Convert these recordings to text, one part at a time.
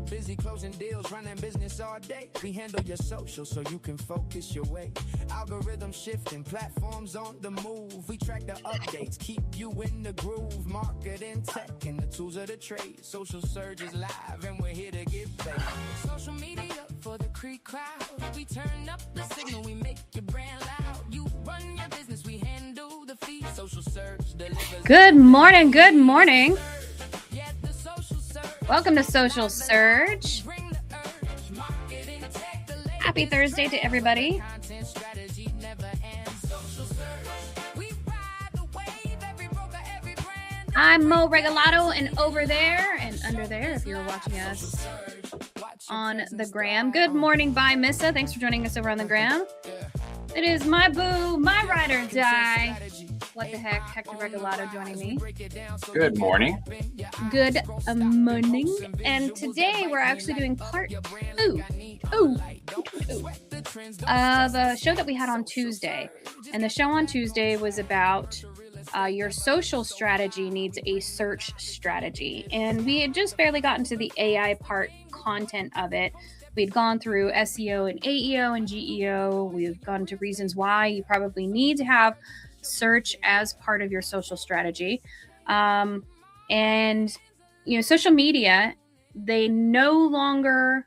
Busy closing deals, running business all day. We handle your social so you can focus your way. Algorithm shifting, platforms on the move. We track the updates, keep you in the groove. Marketing, tech, and the tools of the trade. Social Surge is live, and we're here to get paid. Social media for the Creek crowd. We turn up the signal, we make your brand loud. You run your business, we handle the feed. Social Surge delivers. Good morning. Good morning. Welcome to Social Surge. Happy Thursday to everybody. I'm Mo Regalado, and over there and under there, if you're watching us on the gram. Good morning, bye, Missa. Thanks for joining us over on the gram. It is my boo, my ride or die. What the heck? Hector Regalado joining me. Good morning. Good morning. And today we're actually doing part two. The show that we had on Tuesday. And the show on Tuesday was about your social strategy needs a search strategy. And we had just barely gotten to the AI part content of it. We'd gone through SEO and AEO and GEO. We've gone to reasons why you probably need to have search as part of your social strategy. And, you know, social media and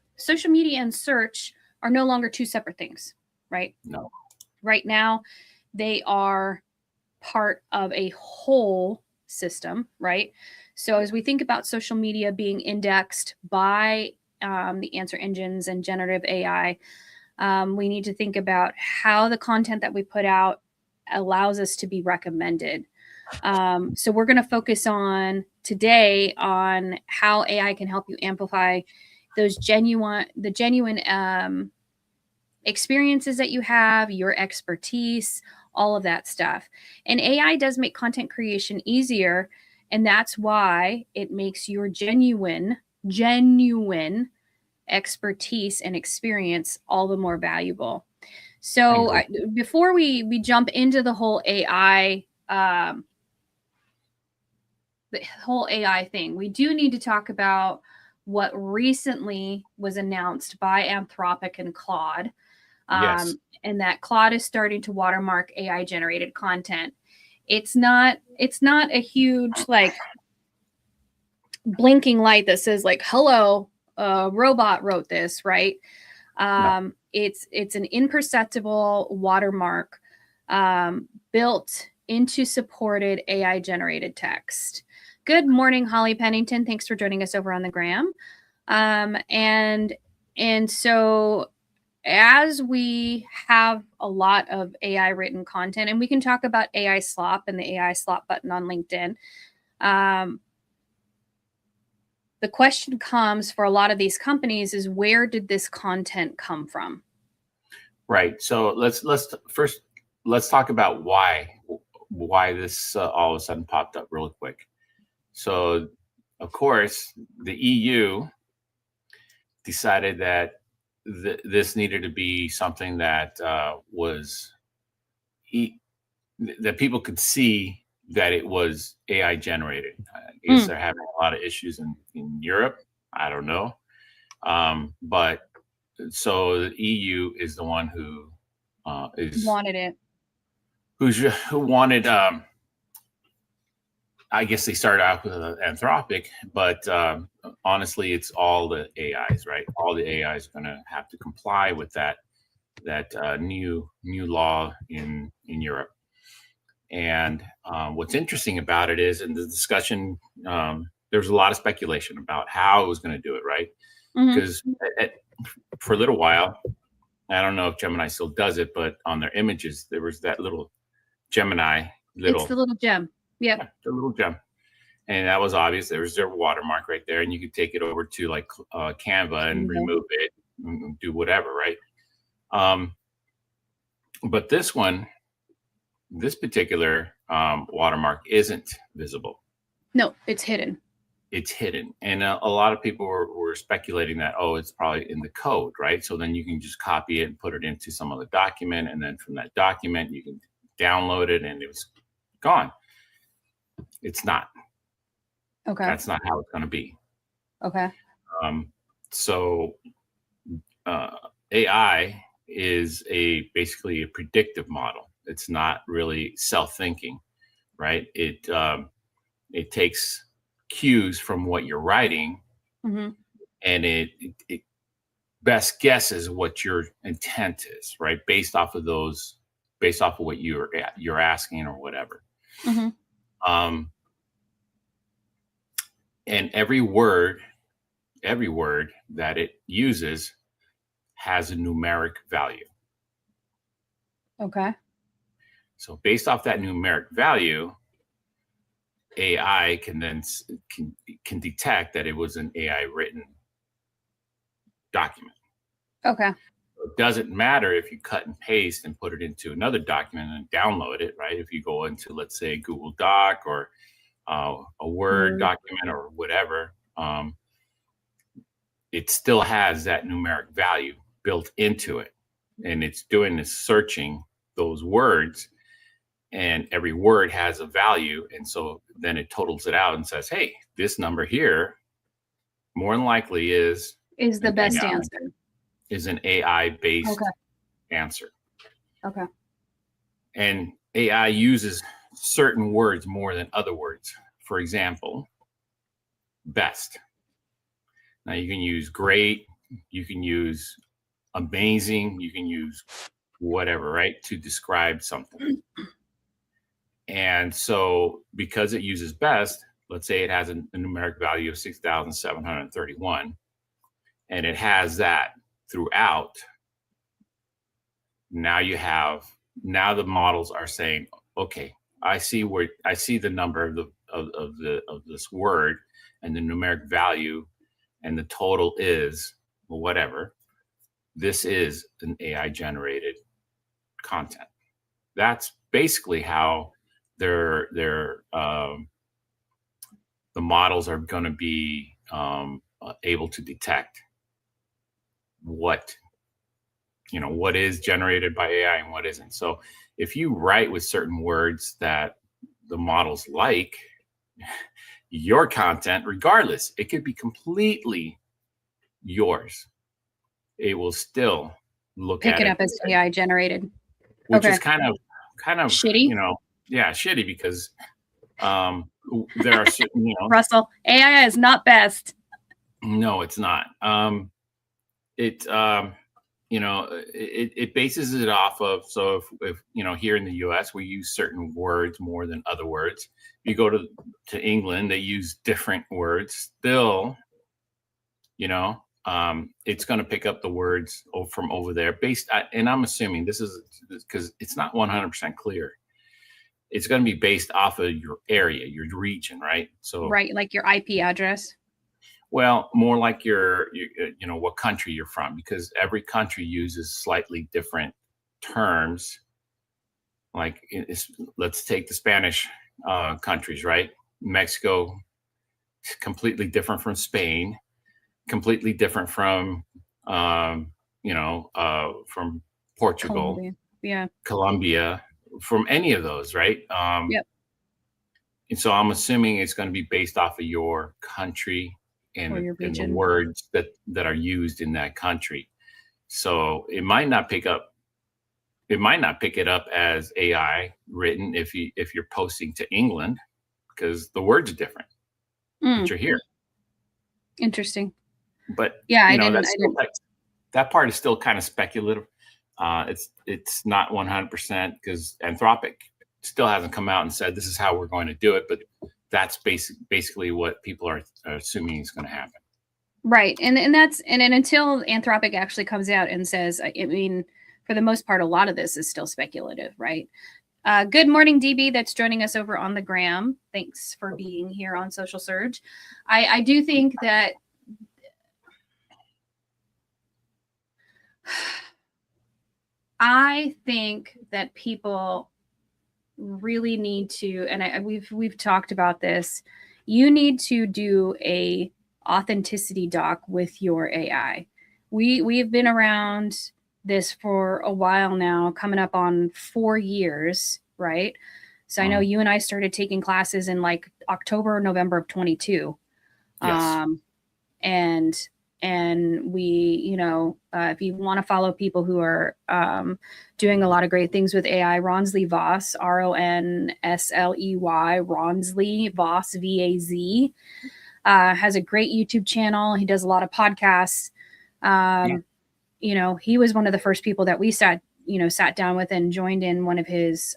search are no longer two separate things, right? No. Right now, they are part of a whole system, right? So as we think about social media being indexed by the answer engines and generative AI, we need to think about how the content that we put out allows us to be recommended. So we're going to focus on today on how AI can help you amplify those genuine experiences that you have, your expertise, all of that stuff. And AI does make content creation easier, and that's why it makes your genuine expertise and experience all the more valuable. So before we jump into the whole AI thing, we do need to talk about what recently was announced by Anthropic and Claude. Yes. And that Claude is starting to watermark AI generated content. It's not a huge like blinking light that says like, hello, robot wrote this, right? No. It's an imperceptible watermark built into supported AI generated text. Good morning, Holly Pennington. Thanks for joining us over on the gram. And so as we have a lot of AI written content, and we can talk about AI slop and the AI slop button on LinkedIn. The question comes for a lot of these companies is, where did this content come from? Right. So let's talk about why this all of a sudden popped up real quick. So, of course, the EU decided that this needed to be something that that people could see that it was AI generated. I guess they're having a lot of issues in Europe. I don't know. But so the EU is the one who wanted it. Who wanted, I guess they started out with Anthropic, but honestly, it's all the AIs, right? All the AIs are going to have to comply with that new law in Europe. And what's interesting about it is, in the discussion, there's a lot of speculation about how it was going to do it, right? Because for a little while, I don't know if Gemini still does it, but on their images, there was that little Gemini. It's the little gem. Yep. Yeah, the little gem. And that was obvious. There was their watermark right there. And you could take it over to like Canva and remove it and do whatever, right? But this particular watermark isn't visible. No, it's hidden. It's hidden. And a lot of people were speculating that, it's probably in the code, right? So then you can just copy it and put it into some other document. And then from that document, you can download it and it was gone. It's not. Okay. That's not how it's going to be. Okay. So AI is basically a predictive model. It's not really self-thinking, right? It takes cues from what you're writing, Mm-hmm. and it best guesses what your intent is, right? Based off of what you're asking or whatever. Mm-hmm. And every word that it uses has a numeric value. Okay. So based off that numeric value, AI can detect that it was an AI written document. Okay. It doesn't matter if you cut and paste and put it into another document and download it, right? If you go into, let's say, Google Doc or a Word document or whatever, it still has that numeric value built into it. And it's doing this searching those words, and every word has a value. And so then it totals it out and says, hey, this number here more than likely is the best answer. Is an AI-based answer. Okay. And AI uses certain words more than other words. For example, best. Now you can use great, you can use amazing, you can use whatever, right, to describe something. And so because it uses best, let's say it has a numeric value of 6,731, and it has that throughout. Now the models are saying, okay, I see the number of this word and the numeric value, and the total is whatever. This is an AI generated content. That's basically how the models are going to be able to detect what is generated by AI and what isn't. So if you write with certain words that the models like, your content, regardless, it could be completely yours, it will still pick it up as AI generated, which is kind of shitty. Shitty, because there are certain, Russell, AI is not best. No, it's not. It bases it off of, so if here in the US we use certain words more than other words. You go to England, they use different words still. It's going to pick up the words from over there and I'm assuming this is because it's not 100% clear. It's going to be based off of your area, your region, right? So right, like your IP address. Well, more like your what country you're from, because every country uses slightly different terms. Like let's take the Spanish countries, right? Mexico, completely different from Spain, completely different from from Portugal, Colombia, from any of those, right? Yep. And so I'm assuming it's going to be based off of your country and the words that are used in that country. So it might not pick it up as AI written if you're posting to England, because the words are different. But you're here. Interesting. But yeah, that part is still kind of speculative. It's not 100% because Anthropic still hasn't come out and said this is how we're going to do it, but that's basically what people are assuming is going to happen. Right. And until Anthropic actually comes out and says, I mean, for the most part, a lot of this is still speculative, right? Good morning, DB, that's joining us over on the gram. Thanks for being here on Social Surge. I do think that people really need to, and we've talked about this, you need to do a authenticity doc with your AI. We've been around this for a while now, coming up on 4 years, right? So I know you and I started taking classes in like October or November of 22. Yes. And And we, if you want to follow people who are doing a lot of great things with AI, Ronsley Voss, Ronsley, Ronsley Voss, VAZ, has a great YouTube channel. He does a lot of podcasts. He was one of the first people that we sat down with and joined in one of his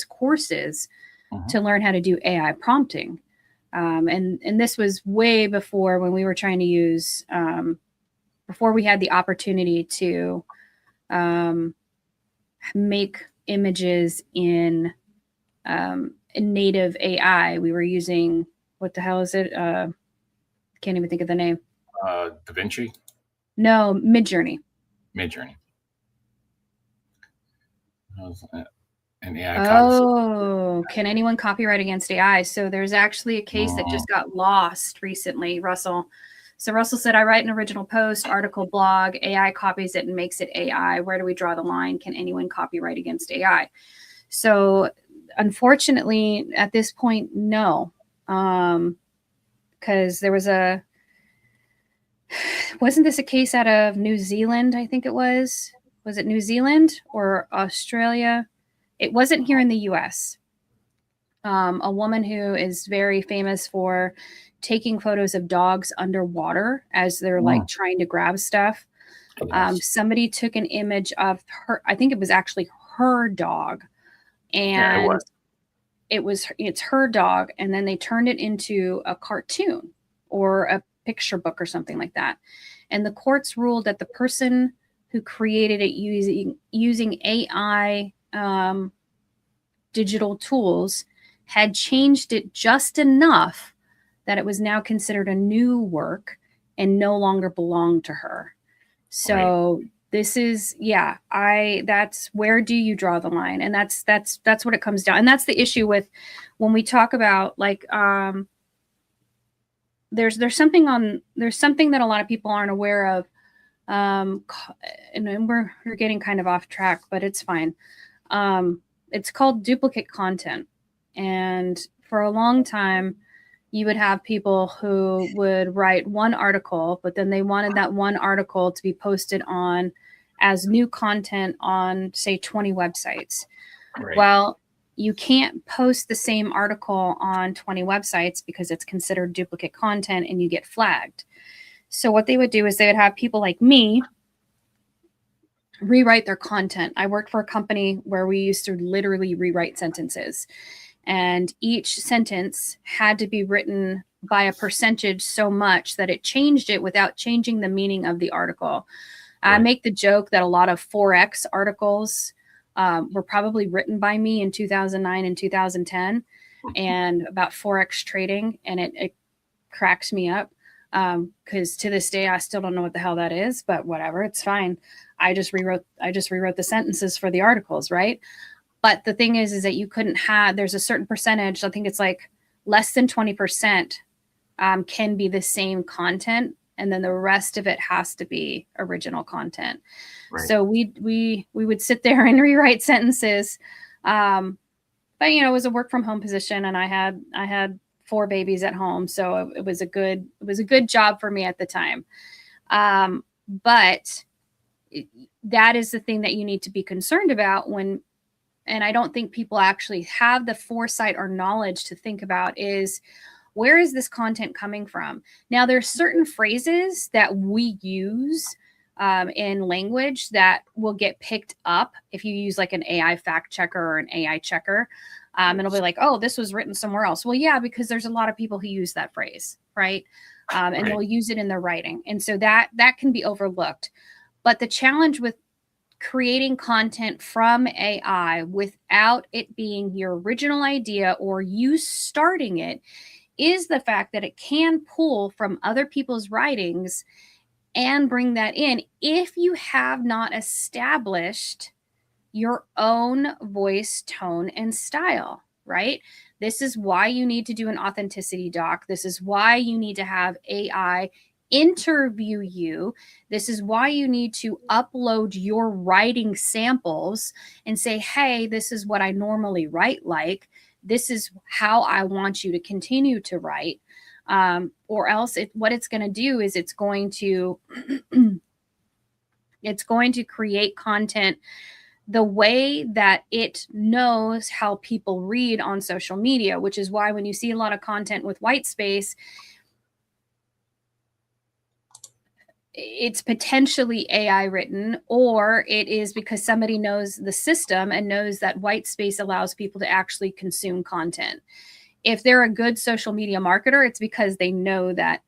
courses to learn how to do AI prompting. And this was way before, when we were trying to use, before we had the opportunity to make images in native AI. We were using, what the hell is it? Can't even think of the name. DaVinci? No, Midjourney. Midjourney. And can anyone copyright against AI? So there's actually a case that just got lost recently, Russell. So Russell said, I write an original post, article, blog, AI copies it and makes it AI. Where do we draw the line? Can anyone copyright against AI? So unfortunately, at this point, no. Because there was wasn't this a case out of New Zealand? I think it was. Was it New Zealand or Australia? It wasn't here in the US. A woman who is very famous for taking photos of dogs underwater as they're like trying to grab stuff. Yes. Somebody took an image of her. I think it was actually her dog, and it's her dog. And then they turned it into a cartoon or a picture book or something like that. And the courts ruled that the person who created it using AI digital tools had changed it just enough that it was now considered a new work and no longer belonged to her. So this is, that's where do you draw the line? And that's what it comes down. And that's the issue with when we talk about like, there's something that a lot of people aren't aware of. And we're getting kind of off track, but it's fine. It's called duplicate content. And for a long time, you would have people who would write one article, but then they wanted that one article to be posted on as new content on, say, 20 websites. Right. Well, you can't post the same article on 20 websites because it's considered duplicate content and you get flagged. So what they would do is they would have people like me rewrite their content. I worked for a company where we used to literally rewrite sentences, and each sentence had to be written by a percentage so much that it changed it without changing the meaning of the article. Right. I make the joke that a lot of Forex articles were probably written by me in 2009 and 2010 and about Forex trading, and it cracks me up. Because to this day, I still don't know what the hell that is, but whatever, it's fine. I just rewrote the sentences for the articles, right? But the thing is that you couldn't have, there's a certain percentage, I think it's like less than 20% can be the same content. And then the rest of it has to be original content. Right. So we would sit there and rewrite sentences. But it was a work from home position, and I had 4 babies at home. So it was a good job for me at the time. But that is the thing that you need to be concerned about and I don't think people actually have the foresight or knowledge to think about is, where is this content coming from? Now, there's certain phrases that we use in language that will get picked up if you use like an AI fact checker or an AI checker. It'll be like, oh, this was written somewhere else. Well, yeah, because there's a lot of people who use that phrase, right? And they'll use it in their writing. And so that can be overlooked. But the challenge with creating content from AI without it being your original idea or you starting it is the fact that it can pull from other people's writings and bring that in if you have not established your own voice, tone, and style, right? This is why you need to do an authenticity doc. This is why you need to have AI interview you. This is why you need to upload your writing samples and say, hey, this is what I normally write like. This is how I want you to continue to write. Or else what it's going to do is it's going to create content the way that it knows how people read on social media, which is why when you see a lot of content with white space, it's potentially AI written, or it is because somebody knows the system and knows that white space allows people to actually consume content. If they're a good social media marketer, it's because they know that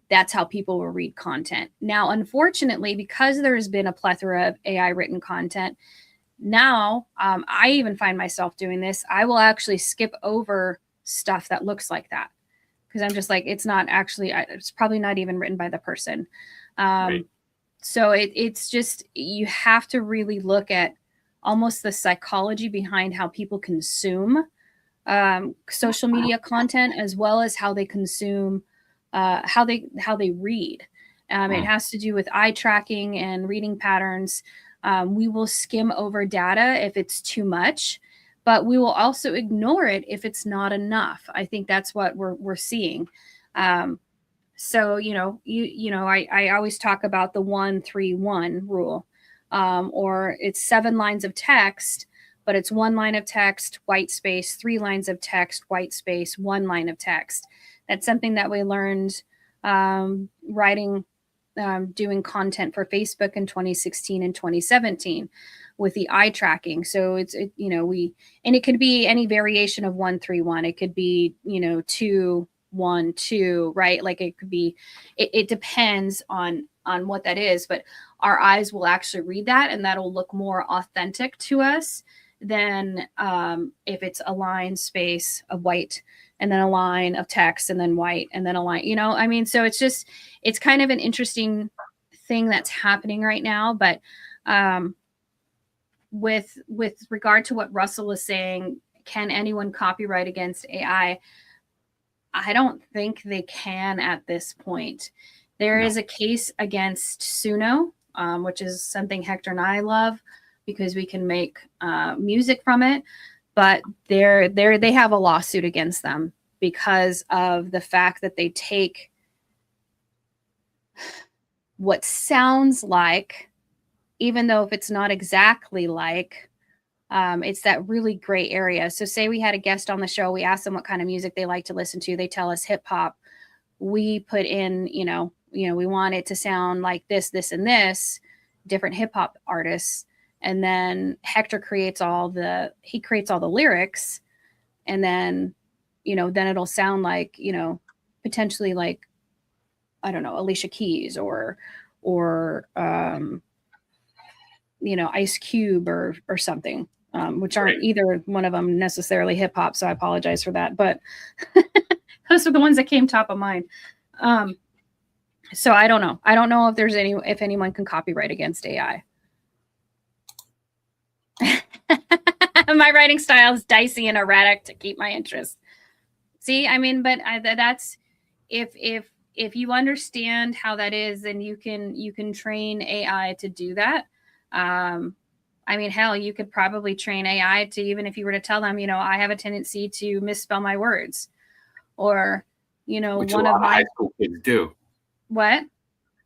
that's how people will read content. Now, unfortunately, because there has been a plethora of AI written content, now I even find myself doing this. I will actually skip over stuff that looks like that, because I'm just like, it's not actually, it's probably not even written by the person. Right. So it's just, you have to really look at almost the psychology behind how people consume social media content, as well as how they consume, how they read. It has to do with eye tracking and reading patterns. We will skim over data if it's too much, but we will also ignore it if it's not enough. I think that's what we're seeing. So, I always talk about the 1-3-1 rule, or it's 7 lines of text, but it's 1 line of text, white space, 3 lines of text, white space, 1 line of text. That's something that we learned doing content for Facebook in 2016 and 2017 with the eye tracking. So and it could be any variation of 1-3-1. It could be, 2-1-2, right? Like it could be, it depends on what that is, but our eyes will actually read that, and that'll look more authentic to us than if it's a line space of white and then a line of text and then white and then a line, so it's kind of an interesting thing that's happening right now. But with regard to what Russell is saying, can anyone copyright against AI? I don't think they can at this point. There is a case against Suno, which is something Hector and I love because we can make music from it. But they have a lawsuit against them because of the fact that they take what sounds like, even though if it's not exactly like, it's that really gray area. So say we had a guest on the show, we asked them what kind of music they like to listen to. They tell us hip hop. We put in, we want it to sound like this, this, and this, different hip hop artists. And then Hector creates all the lyrics, and then, then it'll sound like, potentially like, I don't know, Alicia Keys or Ice Cube or something, which aren't either one of them necessarily hip hop. So I apologize for that, but those are the ones that came top of mind. So I don't know. I don't know if anyone can copyright against AI. My writing style is dicey and erratic to keep my interest. See, but that's if you understand how that is, then you can train AI to do that. Hell, you could probably train AI to, even if you were to tell them, I have a tendency to misspell my words, or, which one of my high school kids do. What?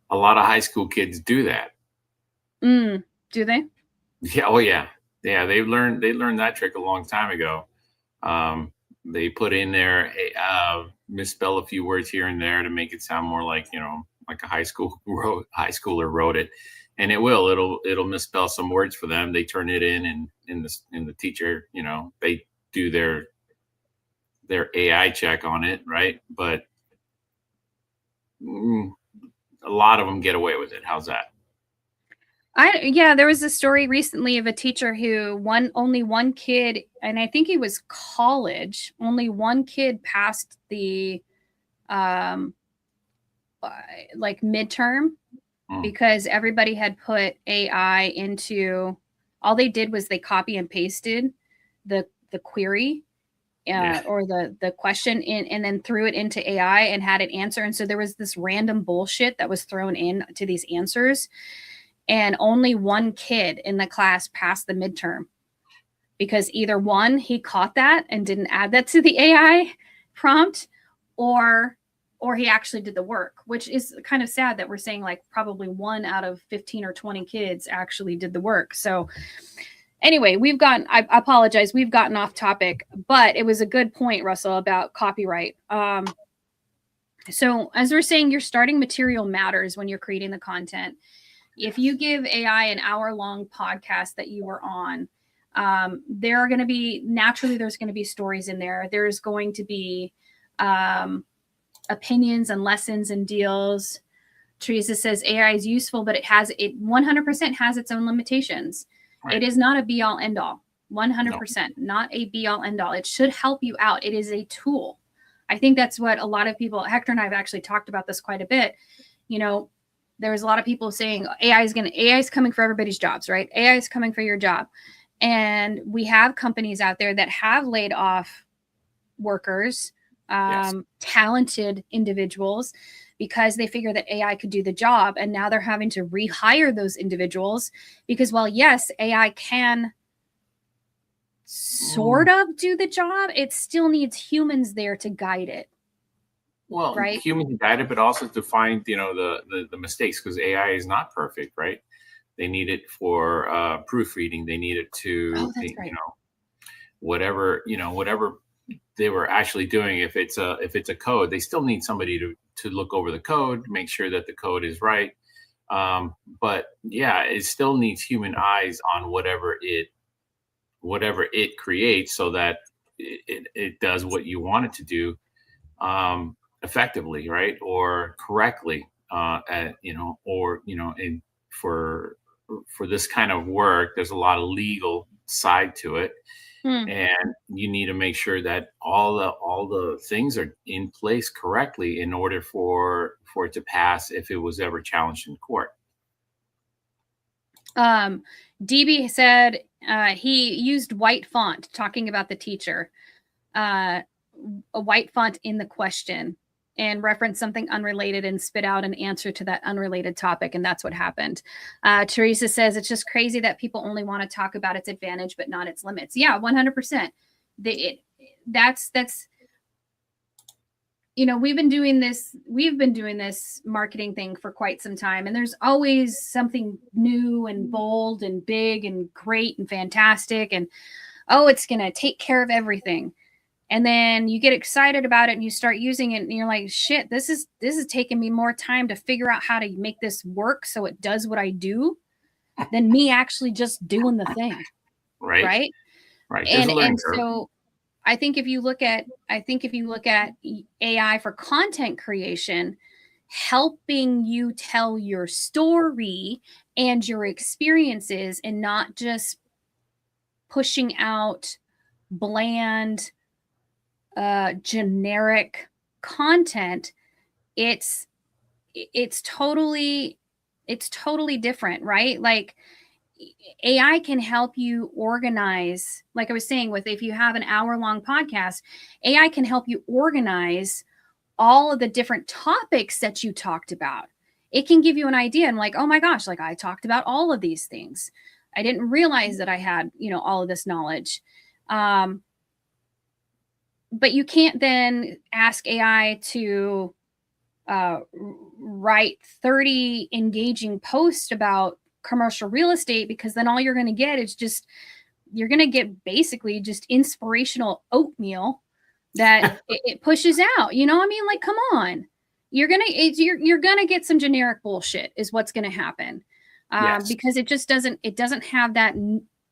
A lot of high school kids do that. Do they? Yeah. Oh yeah. Yeah. They learned that trick a long time ago. They put in there, misspell a few words here and there to make it sound more like, like a high schooler wrote it. And it'll misspell some words for them. They turn it in the teacher, they do their AI check on it. Right. But a lot of them get away with it. How's that? There was a story recently of a teacher who only one kid, and I think it was college, only one kid passed the midterm because everybody had put AI into, all they did was they copy and pasted the query or the question in, and then threw it into AI and had it answer. And so there was this random bullshit that was thrown in to these answers. And only one kid in the class passed the midterm because either one, he caught that and didn't add that to the AI prompt, or he actually did the work, which is kind of sad that we're saying like probably 1 out of 15 or 20 kids actually did the work. So anyway, I apologize, we've gotten off topic, but it was a good point, Russell, about copyright. So as we're saying, your starting material matters when you're creating the content. If you give AI an hour-long podcast that you were on, there are going to be, naturally, there's going to be stories in there. There's going to be opinions and lessons and deals. Teresa says AI is useful, but it 100% has its own limitations. Right. It is not a be-all end-all. 100%, not a be-all end-all. It should help you out. It is a tool. I think that's what a lot of people, Hector and I have actually talked about this quite a bit. You know, there's a lot of people saying AI is coming for everybody's jobs, right? AI is coming for your job. And we have companies out there that have laid off workers, yes, talented individuals, because they figure that AI could do the job. And now they're having to rehire those individuals because, while yes, AI can sort of do the job, it still needs humans there to guide it. Well, right? Humans guide it, but also to find, the mistakes, because AI is not perfect, right? They need it for proofreading. They need it to, whatever they were actually doing. If it's a code, they still need somebody to look over the code, make sure that the code is right. But yeah, it still needs human eyes on whatever it creates, so that it does what you want it to do effectively, right, or correctly, and for this kind of work, there's a lot of legal side to it. And you need to make sure that all the things are in place correctly in order for it to pass if it was ever challenged in court. DB said he used white font talking about the teacher, a white font in the question, and reference something unrelated and spit out an answer to that unrelated topic. And that's what happened. Teresa says it's just crazy that people only want to talk about its advantage, but not its limits. Yeah, 100%. That's, we've been doing this marketing thing for quite some time, and there's always something new and bold and big and great and fantastic. And, it's going to take care of everything. And then you get excited about it and you start using it and you're like, shit, this is taking me more time to figure out how to make this work so it does what I do than me actually just doing the thing. Right. And so I think if you look at AI for content creation, helping you tell your story and your experiences, and not just pushing out bland, generic content, it's totally different, right? Like, AI can help you organize, like I was saying, if you have an hour-long podcast, AI can help you organize all of the different topics that you talked about. It can give you an idea and like, oh my gosh, like I talked about all of these things. I didn't realize that I had, all of this knowledge. But you can't then ask AI to write 30 engaging posts about commercial real estate, because then all you're going to get is you're going to get basically just inspirational oatmeal that it pushes out. You know what I mean? Like, come on, you're going to get some generic bullshit is what's going to happen. Yes. Because it doesn't have that,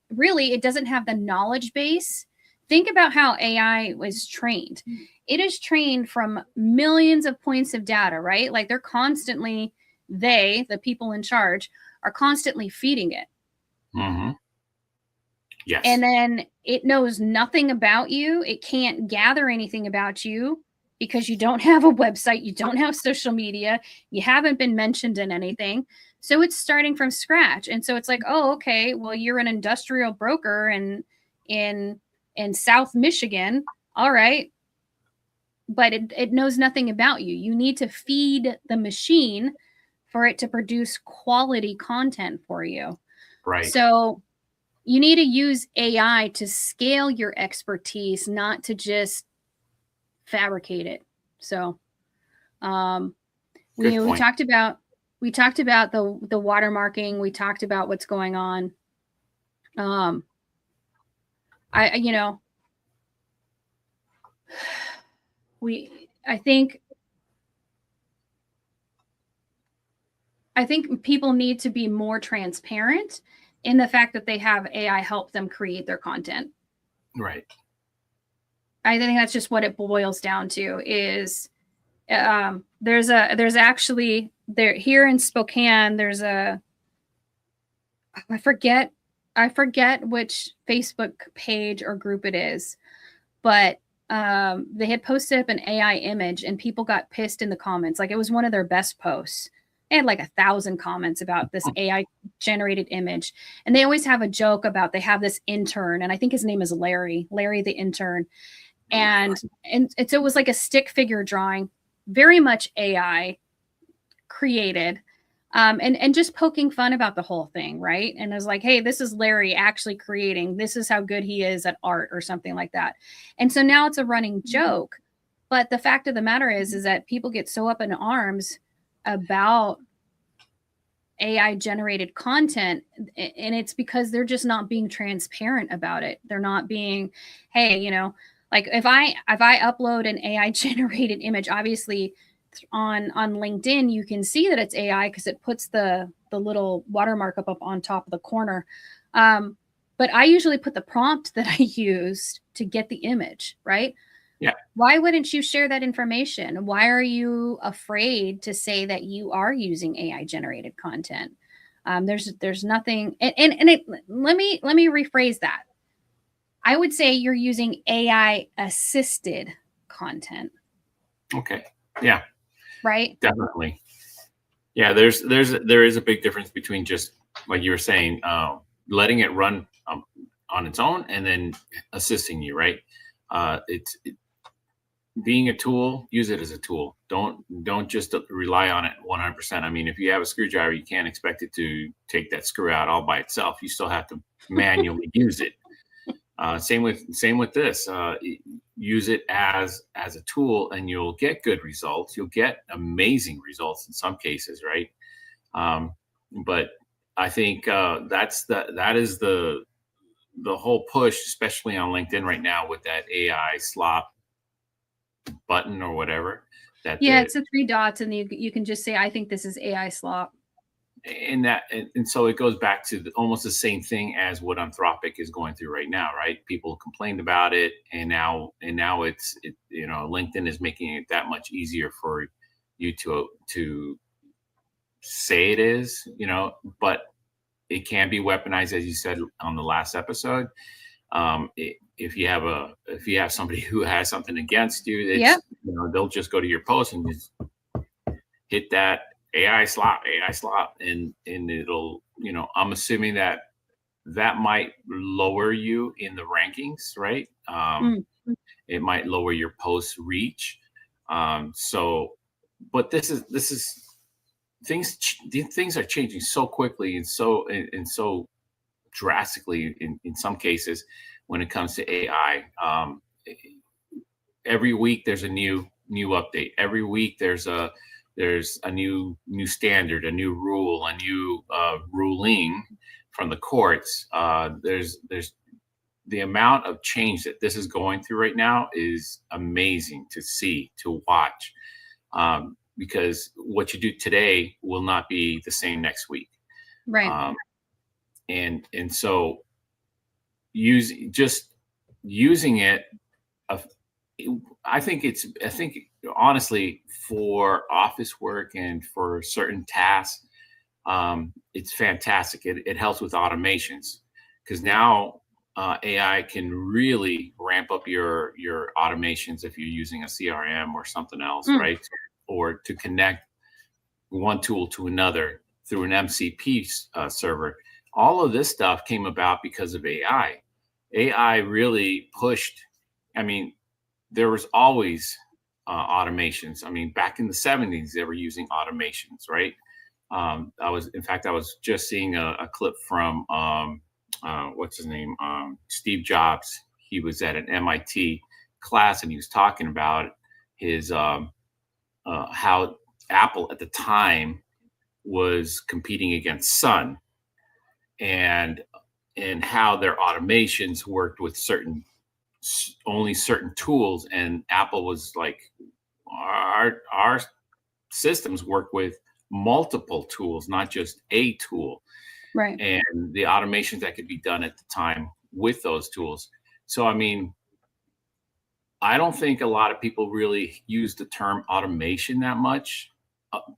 really, it doesn't have the knowledge base. Think about how AI was trained. It is trained from millions of points of data, right? Like they're constantly, the people in charge, are constantly feeding it. Mm-hmm. Yes. And then it knows nothing about you. It can't gather anything about you because you don't have a website. You don't have social media. You haven't been mentioned in anything. So it's starting from scratch. And so it's like, oh, okay, well, you're an industrial broker in South Michigan. All right. But it knows nothing about you. You need to feed the machine for it to produce quality content for you. Right. So you need to use AI to scale your expertise, not to just fabricate it. So, Good we point. talked about the watermarking. We talked about what's going on. I you know I think people need to be more transparent in the fact that they have AI help them create their content. Right. I think that's just what it boils down to. Is there's actually there here in Spokane. There's a I forget which Facebook page or group it is, but they had posted up an AI image and people got pissed in the comments. Like, it was one of their best posts. They had like 1,000 comments about this AI generated image. And they always have a joke about they have this intern, and I think his name is Larry the intern. And so it was like a stick figure drawing, very much AI created. And just poking fun about the whole thing, right? And I was like, hey, this is Larry actually creating. This is how good he is at art or something like that. And so now it's a running joke. But the fact of the matter is that people get so up in arms about AI generated content, and it's because they're just not being transparent about it. They're not being, hey, like if I upload an AI generated image, obviously on LinkedIn, you can see that it's AI because it puts the little watermark up on top of the corner. But I usually put the prompt that I used to get the image, right? Yeah. Why wouldn't you share that information? Why are you afraid to say that you are using AI generated content? There's nothing, let me rephrase that. I would say you're using AI assisted content. Okay. Yeah. Right. Definitely. Yeah. There is a big difference between just like you were saying, letting it run on its own and then assisting you. Right. Being a tool, use it as a tool. Don't just rely on it 100%. I mean, if you have a screwdriver, you can't expect it to take that screw out all by itself. You still have to manually use it. Same with this. Use it as a tool, and you'll get good results. You'll get amazing results in some cases, right? But I think that is the whole push, especially on LinkedIn right now with that AI slop button or whatever. It's the 3 dots, and you can just say, I think this is AI slop. And so it goes back to almost the same thing as what Anthropic is going through right now, right? People complained about it, and now it's LinkedIn is making it that much easier for you to say it is, but it can be weaponized, as you said on the last episode. If you have somebody who has something against you, they'll just go to your post and just hit that AI slop, and it'll, I'm assuming that might lower you in the rankings, right? It might lower your post reach. But this is things are changing so quickly and so drastically in some cases when it comes to AI. Every week there's a new update. Every week there's a new standard, a new rule, a new ruling from the courts. There's the amount of change that this is going through right now is amazing to see, to watch, because what you do today will not be the same next week. Right. And so using it, I think honestly, for office work and for certain tasks, it's fantastic. It helps with automations, because now AI can really ramp up your automations if you're using a CRM or something else, right? Or to connect one tool to another through an MCP server. All of this stuff came about because of AI. AI really pushed. I mean, there was always automations. I mean, back in the 70s, they were using automations, right? I was just seeing a clip from what's his name, Steve Jobs. He was at an MIT class and he was talking about is how Apple at the time was competing against Sun, and how their automations worked with only certain tools, and Apple was like, our systems work with multiple tools, not just a tool, Right. and the automations that could be done at the time with those tools. So I mean, I don't think a lot of people really use the term automation that much,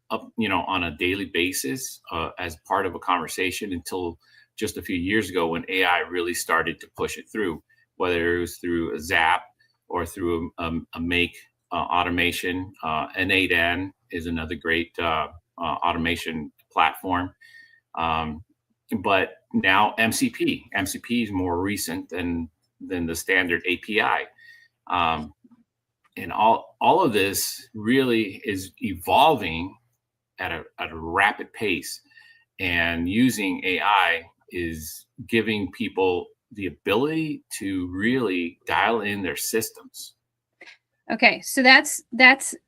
on a daily basis, as part of a conversation, until just a few years ago when AI really started to push it through, whether it was through a Zap or through a Make automation. N8N is another great automation platform. But now MCP is more recent than the standard API. And all of this really is evolving at a rapid pace, and using AI is giving people the ability to really dial in their systems. Okay, so that's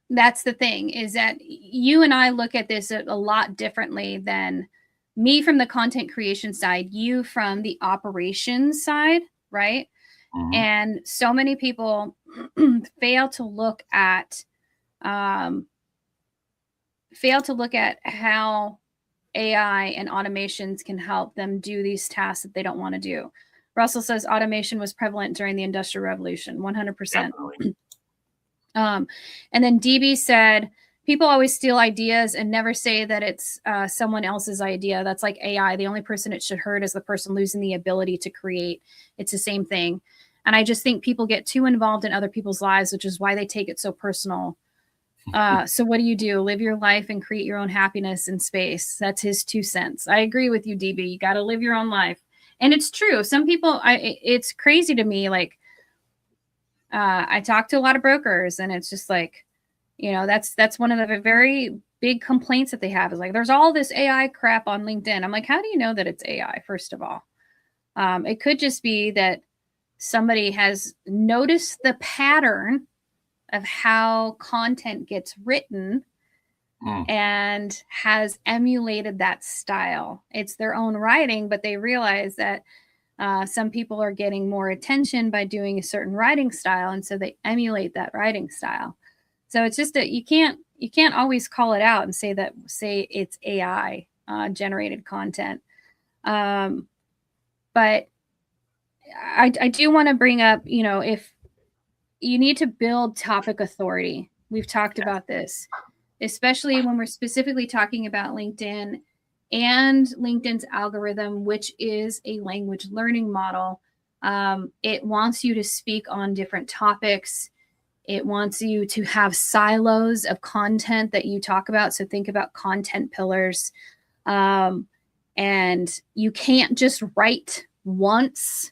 the thing, is that you and I look at this a lot differently than me from the content creation side, you from the operations side, right? Mhm. And so many people fail to look at how AI and automations can help them do these tasks that they don't want to do. Russell says automation was prevalent during the Industrial Revolution, 100%. Definitely. And then DB said, people always steal ideas and never say that it's someone else's idea. That's like AI. The only person it should hurt is the person losing the ability to create. It's the same thing. And I just think people get too involved in other people's lives, which is why they take it so personal. So what do? Live your life and create your own happiness in space. That's his 2 cents. I agree with you, DB. You got to live your own life. And it's true. Some people, it's crazy to me. Like, I talk to a lot of brokers, and it's just like, that's one of the very big complaints that they have, is like, there's all this AI crap on LinkedIn. I'm like, how do you know that it's AI? First of all, it could just be that somebody has noticed the pattern of how content gets written and has emulated that style. It's their own writing, but they realize that some people are getting more attention by doing a certain writing style, and so they emulate that writing style. So it's just that you can't always call it out and say it's AI generated content. But I do want to bring up, if you need to build topic authority. We've talked about this, especially when we're specifically talking about LinkedIn and LinkedIn's algorithm, which is a language learning model. It wants you to speak on different topics. It wants you to have silos of content that you talk about. So think about content pillars. And you can't just write once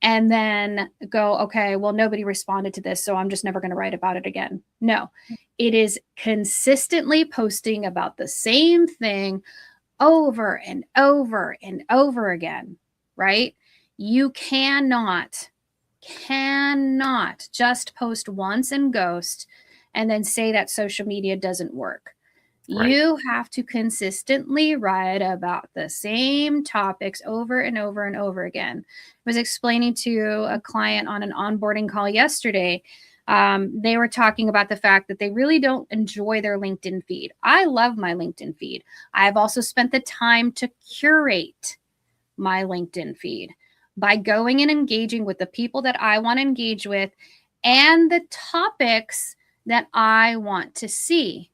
and then go, okay, well, nobody responded to this, so I'm just never going to write about it again. No, it is consistently posting about the same thing over and over and over again, right? You cannot just post once and ghost and then say that social media doesn't work. Right. You have to consistently write about the same topics over and over and over again. I was explaining to a client on an onboarding call yesterday. They were talking about the fact that they really don't enjoy their LinkedIn feed. I love my LinkedIn feed. I've also spent the time to curate my LinkedIn feed by going and engaging with the people that I want to engage with and the topics that I want to see.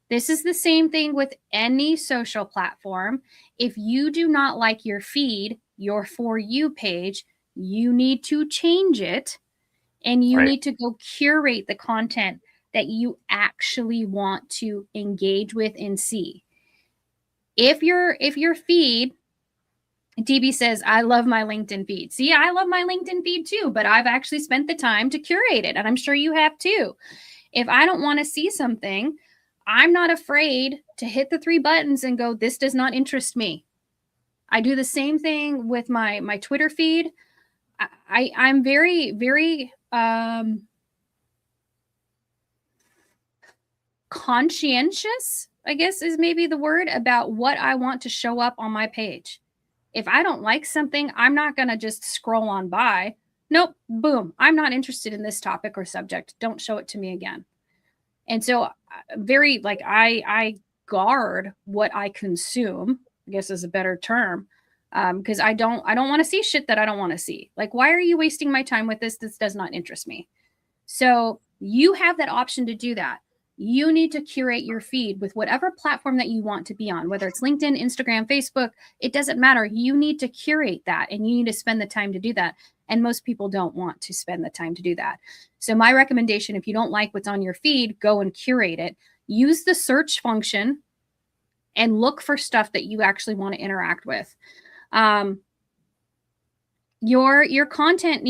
This is the same thing with any social platform. If you do not like your feed, your For You page, you need to change it, and you need to go curate the content that you actually want to engage with and see. If your feed, DB says, I love my LinkedIn feed. See, I love my LinkedIn feed too, but I've actually spent the time to curate it, and I'm sure you have too. If I don't want to see something, I'm not afraid to hit the 3 buttons and go, this does not interest me. I do the same thing with my Twitter feed. I'm very, very conscientious, I guess is maybe the word, about what I want to show up on my page. If I don't like something, I'm not going to just scroll on by. Nope, boom, I'm not interested in this topic or subject. Don't show it to me again. And so very like I guard what I consume, I guess is a better term. Because I don't want to see shit that I don't want to see. Like, why are you wasting my time with this? This does not interest me. So you have that option to do that. You need to curate your feed with whatever platform that you want to be on, whether it's LinkedIn, Instagram, Facebook, it doesn't matter. You need to curate that, and you need to spend the time to do that. And most people don't want to spend the time to do that. So my recommendation, if you don't like what's on your feed, go and curate it. Use the search function and look for stuff that you actually want to interact with. Your content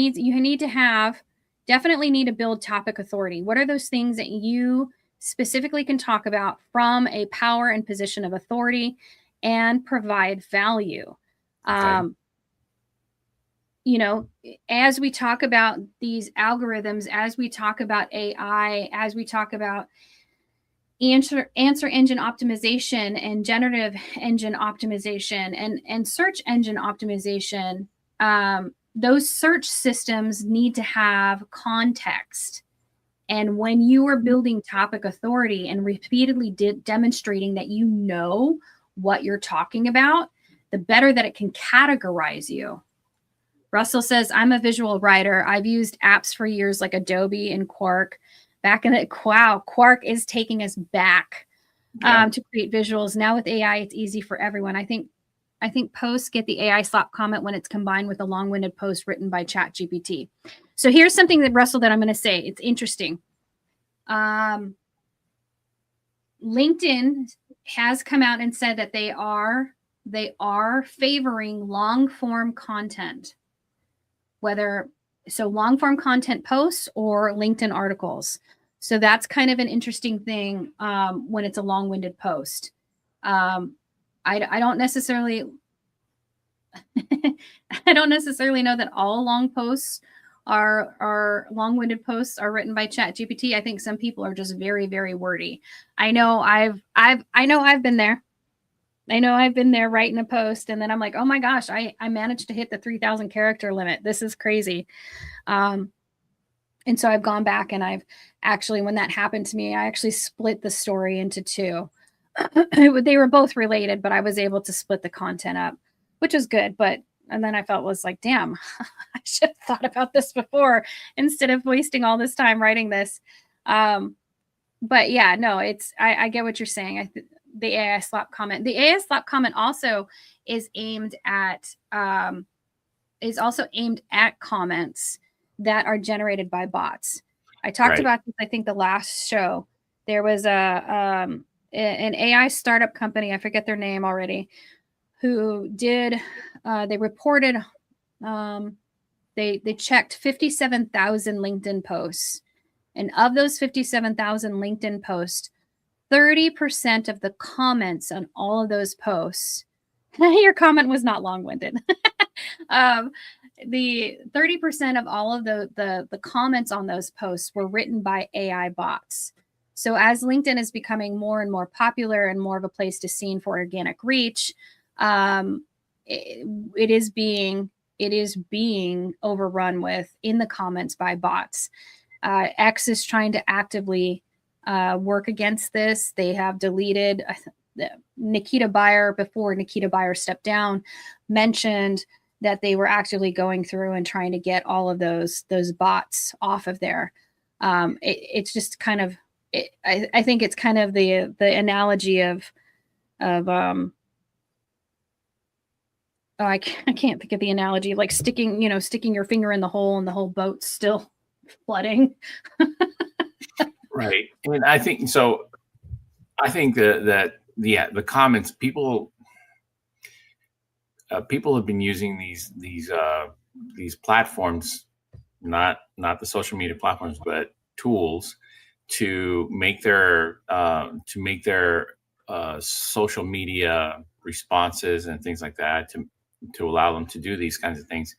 definitely need to build topic authority. What are those things that you specifically can talk about from a power and position of authority and provide value? Okay. As we talk about these algorithms, as we talk about AI, as we talk about answer engine optimization and generative engine optimization and search engine optimization, those search systems need to have context. And when you are building topic authority and repeatedly demonstrating that you know what you're talking about, the better that it can categorize you. Russell says, I'm a visual writer. I've used apps for years like Adobe and Quark. Quark is taking us back to create visuals. Now with AI, it's easy for everyone. I think posts get the AI slap comment when it's combined with a long-winded post written by ChatGPT. So here's something that, Russell, that I'm going to say. It's interesting. LinkedIn has come out and said that they are favoring long-form content, long-form content posts or LinkedIn articles. So that's kind of an interesting thing when it's a long-winded post. I don't necessarily know that all long posts are long-winded posts are written by ChatGPT. I think some people are just very, very wordy. I know I've been there. I know I've been there writing a post, and then I'm like, oh my gosh, I managed to hit the 3,000 character limit. This is crazy. And so I've gone back and I've actually, when that happened to me, I actually split the story into two. They were both related, but I was able to split the content up, which was good. And then I felt was like, damn, I should have thought about this before instead of wasting all this time writing this. But yeah, no, I get what you're saying. The AI slap comment. The AI slap comment also is aimed at comments that are generated by bots. I talked about this, I think, the last show. There was an AI startup company, I forget their name already, who did, they reported, they checked 57,000 LinkedIn posts. And of those 57,000 LinkedIn posts, 30% of the comments on all of those posts, your comment was not long-winded. The 30% of all of the comments on those posts were written by AI bots. So as LinkedIn is becoming more and more popular and more of a place to seen for organic reach, it is being overrun with in the comments by bots. X is trying to actively work against this. They have deleted Nikita Bayer, before Nikita Bayer stepped down, mentioned that they were actively going through and trying to get all of those bots off of there. It's just kind of, I think it's kind of the analogy of I can't think of the analogy, like sticking your finger in the hole and the whole boat's still flooding. Right. And I think so. I think that the comments, people have been using these platforms, not the social media platforms, but tools to make their social media responses and things like that to allow them to do these kinds of things.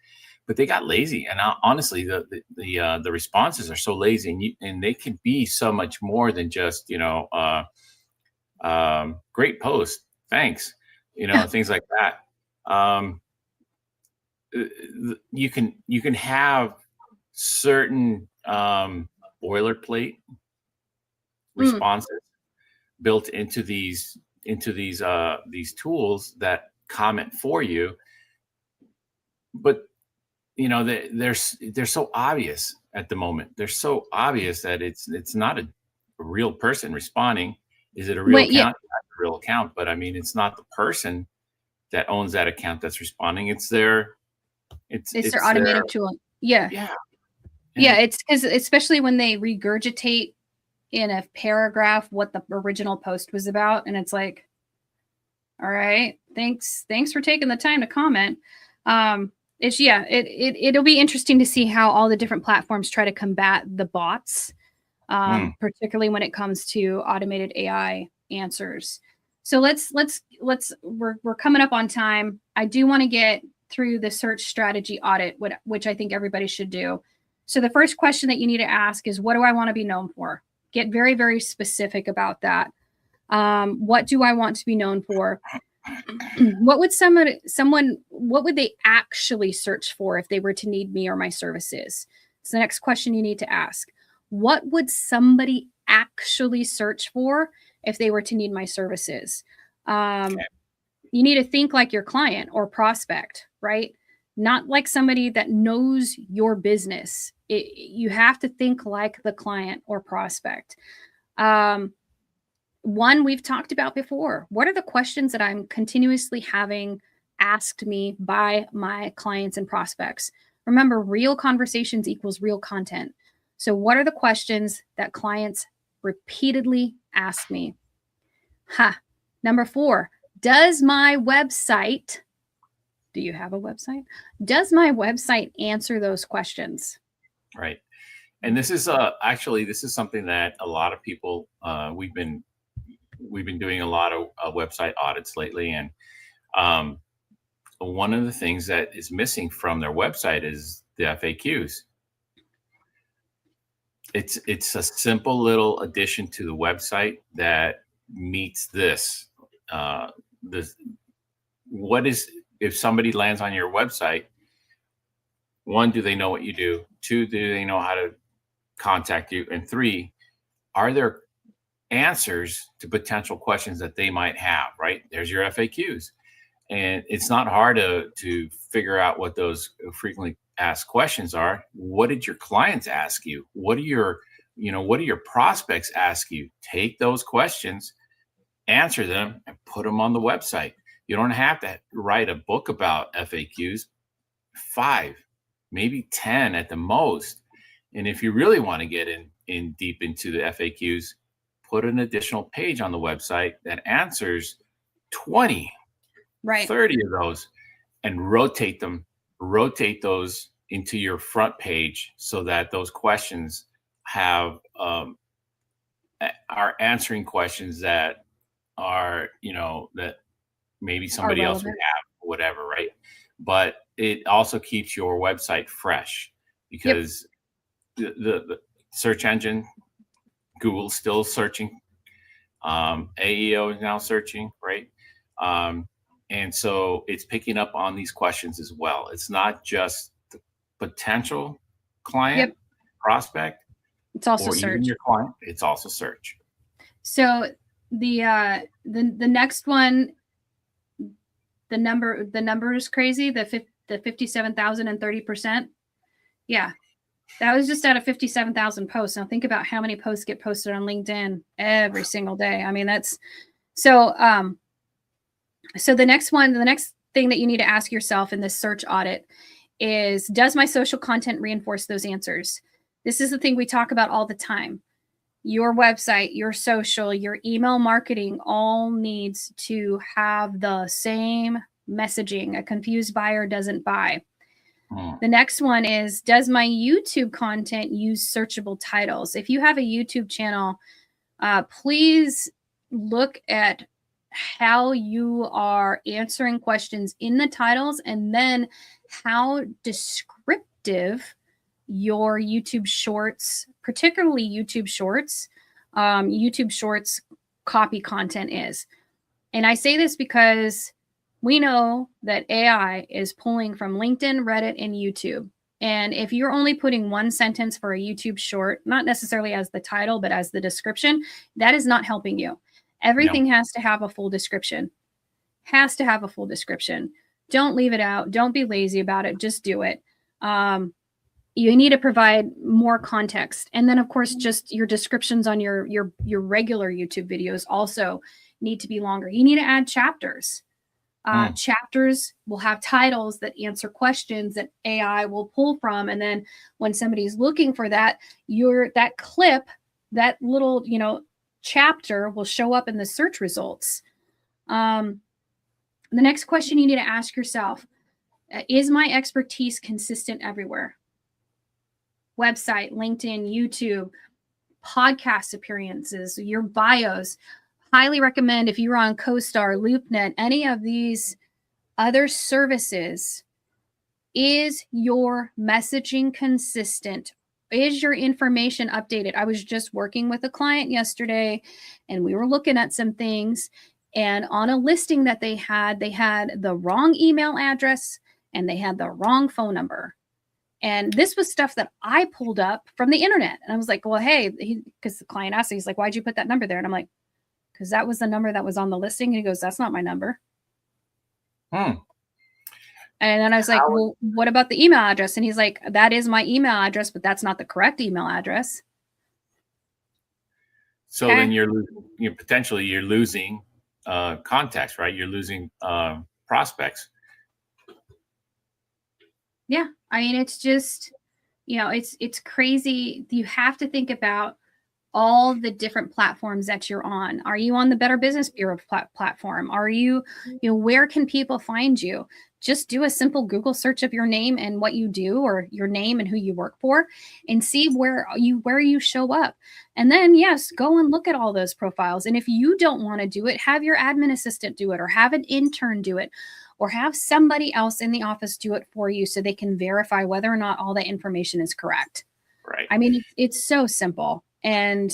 but they got lazy. And honestly, the responses are so lazy, and they can be so much more than just, great post, thanks, things like that. You can have certain boilerplate responses built into these tools that comment for you, but they're so obvious at the moment. They're so obvious that it's not a real person responding. Is it a real account? Yeah. Not a real account, but I mean, it's not the person that owns that account that's responding. It's their automated tool. Yeah. Yeah. It's because especially when they regurgitate in a paragraph what the original post was about, and it's like, all right, thanks for taking the time to comment. It'll be interesting to see how all the different platforms try to combat the bots, particularly when it comes to automated AI answers. So we're coming up on time. I do want to get through the search strategy audit, which I think everybody should do. So the first question that you need to ask is, what do I want to be known for? Get very, very specific about that. What do I want to be known for? What would what would they actually search for if they were to need me or my services? It's the next question you need to ask. What would somebody actually search for if they were to need my services? You need to think like your client or prospect, right? Not like somebody that knows your business. You have to think like the client or prospect. One we've talked about before. What are the questions that I'm continuously having asked me by my clients and prospects? Remember, real conversations equals real content. So what are the questions that clients repeatedly ask me? Number 4, does my website, do you have a website? Does my website answer those questions? Right. And this is this is something that a lot of people, we've been doing a lot of website audits lately. And one of the things that is missing from their website is the FAQs. It's a simple little addition to the website that meets this. If somebody lands on your website, 1, do they know what you do? 2, do they know how to contact you? And 3, are there answers to potential questions that they might have? Right? There's your FAQs. And it's not hard to figure out what those frequently asked questions are. What did your clients ask you? What do your prospects ask you? Take those questions, answer them, and put them on the website. You don't have to write a book about FAQs. 5, maybe 10 at the most. And if you really want to get in deep into the FAQs, put an additional page on the website that answers 20, 30 of those, and rotate those into your front page so that those questions are answering questions that are, that maybe somebody else would have, whatever, right? But it also keeps your website fresh because the search engine, Google's still searching, AEO is now searching, right? And so it's picking up on these questions as well. It's not just the potential client, prospect. It's also or search. Even your client. It's also search. So the next one, the number is crazy. The 57,000 and 30%. Yeah, that was just out of 57,000 posts. Now think about how many posts get posted on LinkedIn every single day. I mean, that's so. So the next thing that you need to ask yourself in this search audit is, does my social content reinforce those answers? This is the thing we talk about all the time. Your website, your social, your email marketing all needs to have the same messaging. A confused buyer doesn't buy. The next one is, does my YouTube content use searchable titles? If you have a YouTube channel, please look at how you are answering questions in the titles and then how descriptive effective your YouTube Shorts, particularly YouTube Shorts, copy content is. And I say this because we know that AI is pulling from LinkedIn, Reddit, and YouTube. And if you're only putting one sentence for a YouTube short, not necessarily as the title, but as the description, that is not helping you. Everything has to have a full description. Has to have a full description. Don't leave it out. Don't be lazy about it. Just do it. You need to provide more context. And then, of course, just your descriptions on your regular YouTube videos also need to be longer. You need to add chapters. Chapters will have titles that answer questions that AI will pull from. And then when somebody's looking for that, that clip, that little, chapter will show up in the search results. The next question you need to ask yourself, is my expertise consistent everywhere? Website, LinkedIn, YouTube, podcast appearances, your bios. Highly recommend if you're on CoStar, LoopNet, any of these other services, is your messaging consistent? Is your information updated? I was just working with a client yesterday and we were looking at some things, and on a listing that they had the wrong email address and they had the wrong phone number. And this was stuff that I pulled up from the internet. And I was like, well, hey, because the client asked me, he's like, why'd you put that number there? And I'm like, because that was the number that was on the listing. And he goes, that's not my number. And then I was like, well, what about the email address? And he's like, that is my email address, but that's not the correct email address. So then you're losing context, right? You're losing prospects. Yeah. I mean, it's just, it's crazy. You have to think about all the different platforms that you're on. Are you on the Better Business Bureau platform? Are you, where can people find you? Just do a simple Google search of your name and what you do, or your name and who you work for, and see where you show up. And then, yes, go and look at all those profiles. And if you don't want to do it, have your admin assistant do it, or have an intern do it, or have somebody else in the office do it for you so they can verify whether or not all that information is correct. Right. I mean, it's so simple. And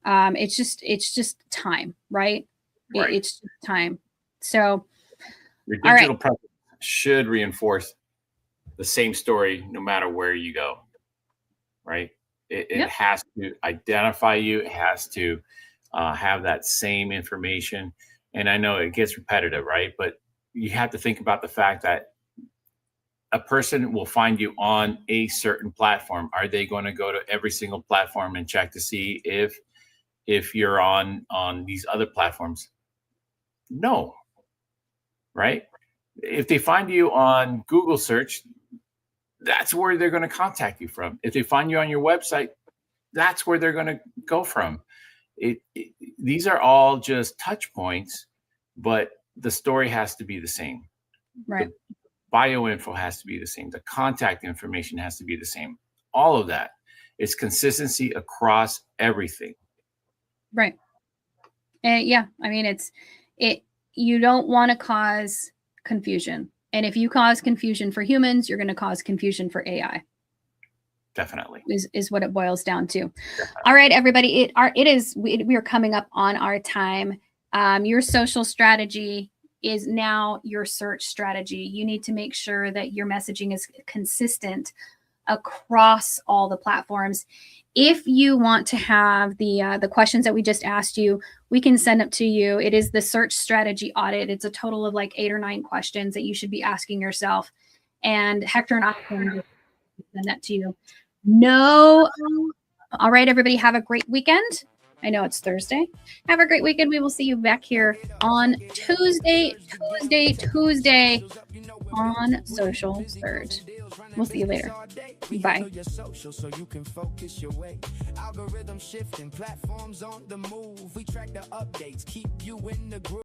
it's just time, right? It's just time. So your digital presence should reinforce the same story no matter where you go, right? It has to identify you. It has to have that same information. And I know it gets repetitive, right? But you have to think about the fact that a person will find you on a certain platform. Are they going to go to every single platform and check to see if you're on these other platforms? No, right? If they find you on Google search, that's where they're going to contact you from. If they find you on your website, that's where they're going to go from. These are all just touch points, but the story has to be the same. Right. The bio info has to be the same. The contact information has to be the same. All of that. It's consistency across everything. Right. Yeah. I mean, you don't want to cause confusion. And if you cause confusion for humans, you're going to cause confusion for AI. Definitely. Is what it boils down to. Definitely. All right, everybody. We are coming up on our time. Your social strategy is now your search strategy. You need to make sure that your messaging is consistent across all the platforms. If you want to have the questions that we just asked you, we can send them to you. It is the search strategy audit. It's a total of like 8 or 9 questions that you should be asking yourself. And Hector and I can send that to you. No. All right, everybody, have a great weekend. I know it's Thursday. Have a great weekend. We will see you back here on Tuesday on Social Surge. We'll see you later. Bye. Algorithm shifting, platforms on the move. We track the updates, keep you in the group.